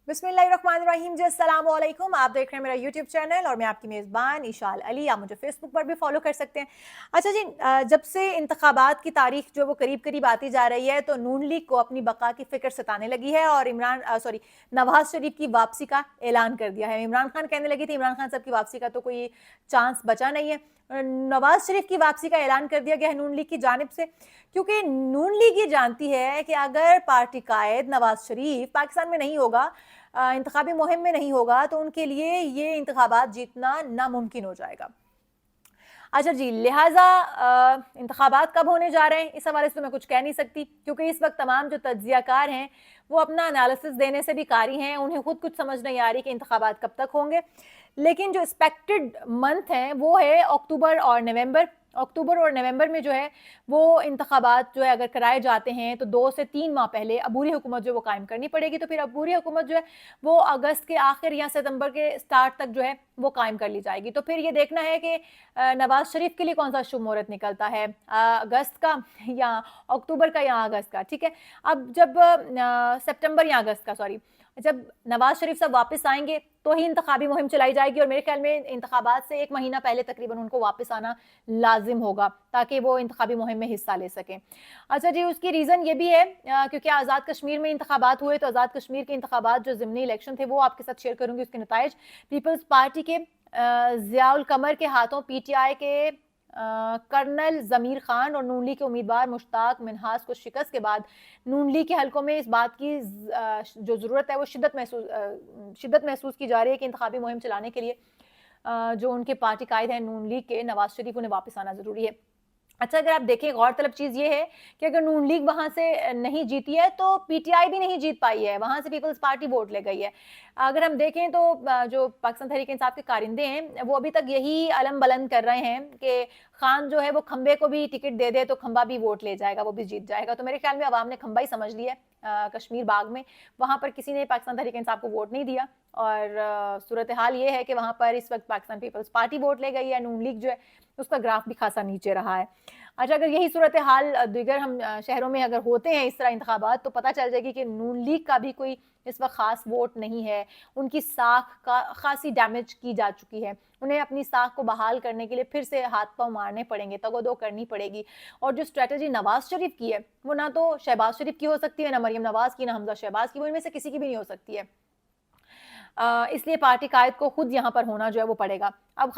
बिस्मिल्लाहिर्रहमानिर्रहीम जी, अस्सलाम वालेकुम। आप देख रहे हैं मेरा यूट्यूब चैनल और मैं आपकी मेज़बान इशाल अली। आप मुझे फेसबुक पर भी फॉलो कर सकते हैं। अच्छा जी, जब से इंतखाबात की तारीख जो वो करीब करीब आती जा रही है तो नून लीग को अपनी बका की फिक्र सताने लगी है और नवाज शरीफ की वापसी का ऐलान कर दिया है। इमरान खान कहने लगी थी इमरान खान साहब की वापसी का तो कोई चांस बचा नहीं है, नवाज शरीफ की वापसी का ऐलान कर दिया गया है नून लीग की जानिब से, क्योंकि नून लीग ये जानती है कि अगर पार्टी कायद नवाज शरीफ पाकिस्तान में नहीं होगा, इंतखाबी मुहिम में नहीं होगा, तो उनके लिए ये इंतखाबात जीतना नामुमकिन हो जाएगा। अच्छा जी, लिहाजा इंतखाबात कब होने जा रहे हैं इस हवाले से तो मैं कुछ कह नहीं सकती, क्योंकि इस वक्त तमाम जो तज्जियाकार हैं वो अपना एनालिसिस देने से भी कारी हैं। उन्हें खुद कुछ समझ नहीं आ रही कि इंतखाबात कब तक होंगे। लेकिन जो एक्सपेक्टेड मंथ हैं वो है अक्टूबर और नवंबर। अक्टूबर और नवंबर में जो है वो इंतखाबात जो है अगर कराए जाते हैं तो 2 से 3 माह पहले अबूरी हुकूमत जो वो कायम करनी पड़ेगी। तो फिर अबूरी हुकूमत जो है वो अगस्त के आखिर या सितंबर के स्टार्ट तक जो है वो कायम कर ली जाएगी। तो फिर ये देखना है कि नवाज शरीफ के लिए कौन सा शुभ मुहूर्त निकलता है, अगस्त का या अक्टूबर का या अगस्त का। ठीक है, अब जब सितंबर या अगस्त का, सॉरी, जब नवाज शरीफ साहब वापस आएंगे तो ही इंतखाबी मुहिम चलाई जाएगी और मेरे ख्याल में इंतखाबात से 1 महीना पहले तकरीबन उनको वापस आना लाजिम होगा ताकि वो इंतखाबी मुहिम में हिस्सा ले सकें। अच्छा जी, उसकी रीज़न ये भी है क्योंकि आज़ाद कश्मीर में इंतखाबात हुए तो आज़ाद कश्मीर के इंतखाबात जो ज़िमनी इलेक्शन थे वो आपके साथ शेयर करूंगी उसके नताइज। पीपल्स पार्टी के ज़ियाउल कमर के हाथों पीटीआई के कर्नल ज़मीर खान और नून लीग के उम्मीदवार मुश्ताक मिन्हास को शिकस्त के बाद नून लीग के हलकों में इस बात की जो ज़रूरत है वो शिद्दत महसूस की जा रही है कि इंतखाबी मुहिम चलाने के लिए जो उनके पार्टी कायद हैं नून लीग के नवाज शरीफ, उन्हें वापस आना ज़रूरी है। अच्छा, अगर आप देखें गौरतलब चीज़ ये है कि अगर नून लीग वहाँ से नहीं जीती है तो पीटीआई भी नहीं जीत पाई है, वहाँ से पीपल्स पार्टी वोट ले गई है। अगर हम देखें तो जो पाकिस्तान तहरीक इंसाफ के कारिंदे हैं वो अभी तक यही अलम बुलंद कर रहे हैं कि खान जो है वो खंबे को भी टिकट दे दे तो खंबा भी वोट ले जाएगा, वो भी जीत जाएगा। तो मेरे ख्याल में अवाम ने खंबा ही समझ लिया है कश्मीर बाग में, वहाँ पर किसी ने पाकिस्तान तहरीक इंसाफ को वोट नहीं दिया और सूरत हाल ये है कि वहाँ पर इस वक्त पाकिस्तान पीपल्स पार्टी वोट ले गई है, नून लीग जो है उसका ग्राफ भी खासा नीचे रहा है। अच्छा, अगर यही सूरत हाल दीगर हम शहरों में अगर होते हैं इस तरह इंतखाबात तो पता चल जाएगी कि नून लीग का भी कोई इस वक्त ख़ास वोट नहीं है, उनकी साख का खासी डैमेज की जा चुकी है, उन्हें अपनी साख को बहाल करने के लिए फिर से हाथ पांव मारने पड़ेंगे, तगोदो करनी पड़ेगी। और जो स्ट्रेटजी नवाज शरीफ की है वो ना तो शहबाज शरीफ की हो सकती है, ना मरियम नवाज की, ना हमजा शहबाज की, वो इनमें से किसी की भी नहीं हो सकती है। इसलिए पार्टी कायद को खुद यहाँ पर होना जो है वो पड़ेगा। अब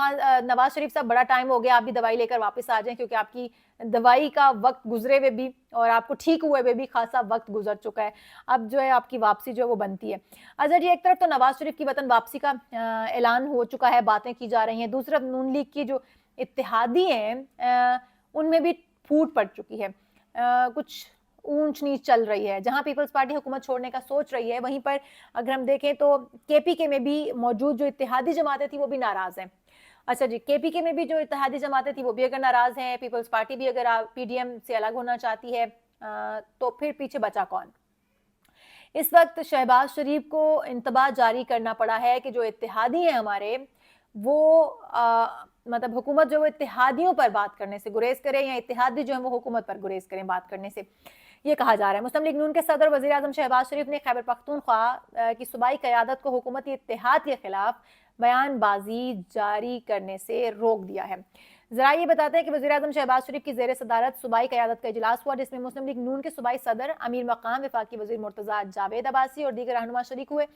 नवाज शरीफ साहब बड़ा टाइम हो गया, आप भी दवाई लेकर वापस आ जाएं, क्योंकि आपकी दवाई का वक्त गुजरे हुए भी और आपको ठीक हुए हुए भी खासा वक्त गुजर चुका है। अब जो है आपकी वापसी जो है वो बनती है। अच्छा जी, एक तरफ तो नवाज शरीफ की वतन वापसी का ऐलान हो चुका है, बातें की जा रही हैं, दूसरी तरफ नून लीग की जो इत्तेहादी हैं उनमें भी फूट पड़ चुकी है, कुछ ऊंच नीच चल रही है। जहां पीपल्स पार्टी हुकूमत छोड़ने का सोच रही है वहीं पर अगर हम देखें तो केपीके में भी मौजूद जो इत्तेहादी जमातें थी वो भी नाराज हैं। अच्छा जी, केपीके में भी जो इत्तेहादी जमातें थी वो भी अगर नाराज हैं, पीपल्स पार्टी भी अगर पीडीएम से अलग होना चाहती है, तो फिर पीछे बचा कौन? इस वक्त शहबाज शरीफ को इंतबाह जारी करना पड़ा है कि जो इत्तेहादी हैं हमारे वो मतलब हुकूमत जो वो इत्तेहादियों पर बात करने से गुरेज करें या इत्तेहादी जो है वो हुकूमत पर गुरेज करें बात करने से, ये कहा जा रहा है। मुस्लिम लीग नून के सदर वज़ीर आज़म शहबाज शरीफ ने खैबर पख्तूनख्वा की सूबाई क़यादत को हुकूमती इत्तेहाद के खिलाफ बयानबाजी जारी करने से रोक दिया है। जरा ये बताते हैं कि वज़ीर आज़म शहबाज शरीफ की ज़ेर सदारत सूबाई क़यादत का इजलास हुआ जिसमें मुस्लिम लीग नून के सूबाई सदर अमीर मकाम वफाकी वज़ीर मुर्तज़ा जावेद अब्बासी और दीगर रहनुमा शरीक हुए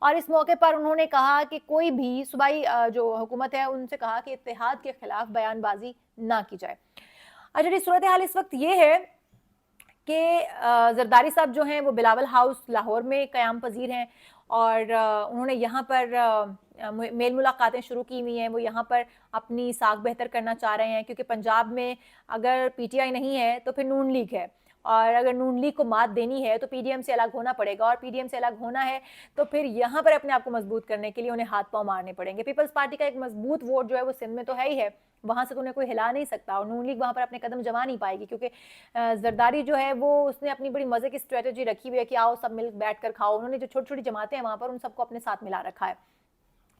और इस मौके पर उन्होंने कहा कि कोई भी सूबाई जो हुकूमत है उनसे कहा कि इत्तेहाद के खिलाफ बयानबाजी ना की जाए। अच्छा जी, सूरत हाल इस वक्त ये है कि जरदारी साहब जो हैं वो बिलावल हाउस लाहौर में क़याम पजीर हैं और उन्होंने यहाँ पर मेल मुलाकातें शुरू की हुई हैं। वो यहाँ पर अपनी साख बेहतर करना चाह रहे हैं क्योंकि पंजाब में अगर पीटीआई नहीं है तो फिर नून लीग है और अगर नून लीग को मात देनी है तो पीडीएम से अलग होना पड़ेगा और पीडीएम से अलग होना है तो फिर यहाँ पर अपने आप को मजबूत करने के लिए उन्हें हाथ पांव मारने पड़ेंगे। पीपल्स पार्टी का एक मजबूत वोट जो है वो सिंध में तो है ही है, वहां से तो उन्हें कोई हिला नहीं सकता और नून लीग वहां पर अपने कदम जमा नहीं पाएगी क्योंकि जरदारी जो है वो उसने अपनी बड़ी मजे की स्ट्रेटेजी रखी हुई है कि आओ सब मिल बैठ कर खाओ। उन्होंने जो छोटी छोटी जमातें हैं वहां पर उन सबको अपने साथ मिला रखा है,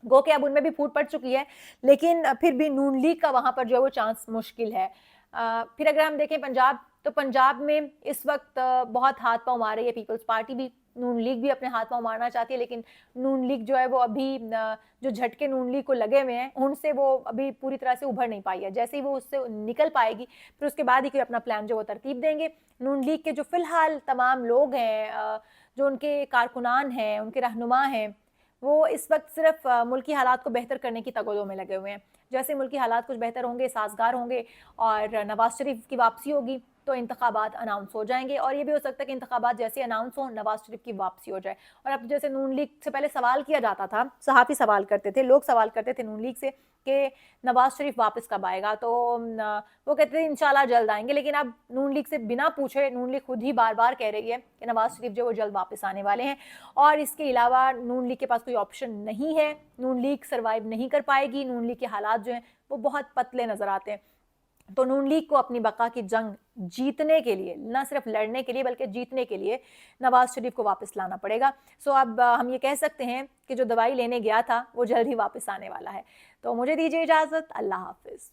गो के अब उनमें भी फूट पड़ चुकी है, लेकिन फिर भी नून लीग का वहां पर जो है वो चांस मुश्किल है। फिर अगर हम देखें पंजाब, तो पंजाब में इस वक्त बहुत हाथ पांव मार रही है पीपल्स पार्टी भी नून लीग भी अपने हाथ पाँव मारना चाहती है, लेकिन नून लीग जो है वो अभी जो झटके नून लीग को लगे हुए हैं उनसे वो अभी पूरी तरह से उभर नहीं पाई है। जैसे ही वो उससे निकल पाएगी फिर उसके बाद ही कोई अपना प्लान जो वो तरतीब देंगे। नून लीग के जो फ़िलहाल तमाम लोग हैं, जो उनके कारकुनान हैं, उनके रहनुमा हैं, वो इस वक्त सिर्फ मुल्की हालात को बेहतर करने की तगोदों में लगे हुए हैं। जैसे मुल्की हालात कुछ बेहतर होंगे, साज़गार होंगे और नवाज़ शरीफ की वापसी होगी तो इंतखाबात अनाउंस हो जाएंगे, और ये भी हो सकता है कि इंतखाबात जैसे अनाउंस हो नवाज़ शरीफ की वापसी हो जाए। और अब जैसे नून लीग से पहले सवाल किया जाता था, सहाफ़ी सवाल करते थे, लोग सवाल करते थे नून लीग से कि नवाज़ शरीफ वापस कब आएगा, तो वो कहते थे इंशाल्लाह जल्द आएंगे। लेकिन अब नून लीग से बिना पूछे नून लीग खुद ही बार बार कह रही है कि नवाज़ शरीफ जो वो जल्द वापस आने वाले हैं, और इसके अलावा नून लीग के पास कोई ऑप्शन नहीं है। नून लीग सर्वाइव नहीं कर पाएगी, नून लीग के हालात जो हैं वो बहुत पतले नज़र आते हैं। तो नून लीग को अपनी बका की जंग जीतने के लिए, न सिर्फ लड़ने के लिए बल्कि जीतने के लिए नवाज़ शरीफ को वापस लाना पड़ेगा। सो अब हम ये कह सकते हैं कि जो दवाई लेने गया था वो जल्द ही वापस आने वाला है। तो मुझे दीजिए इजाज़त, अल्लाह हाफ़िज़।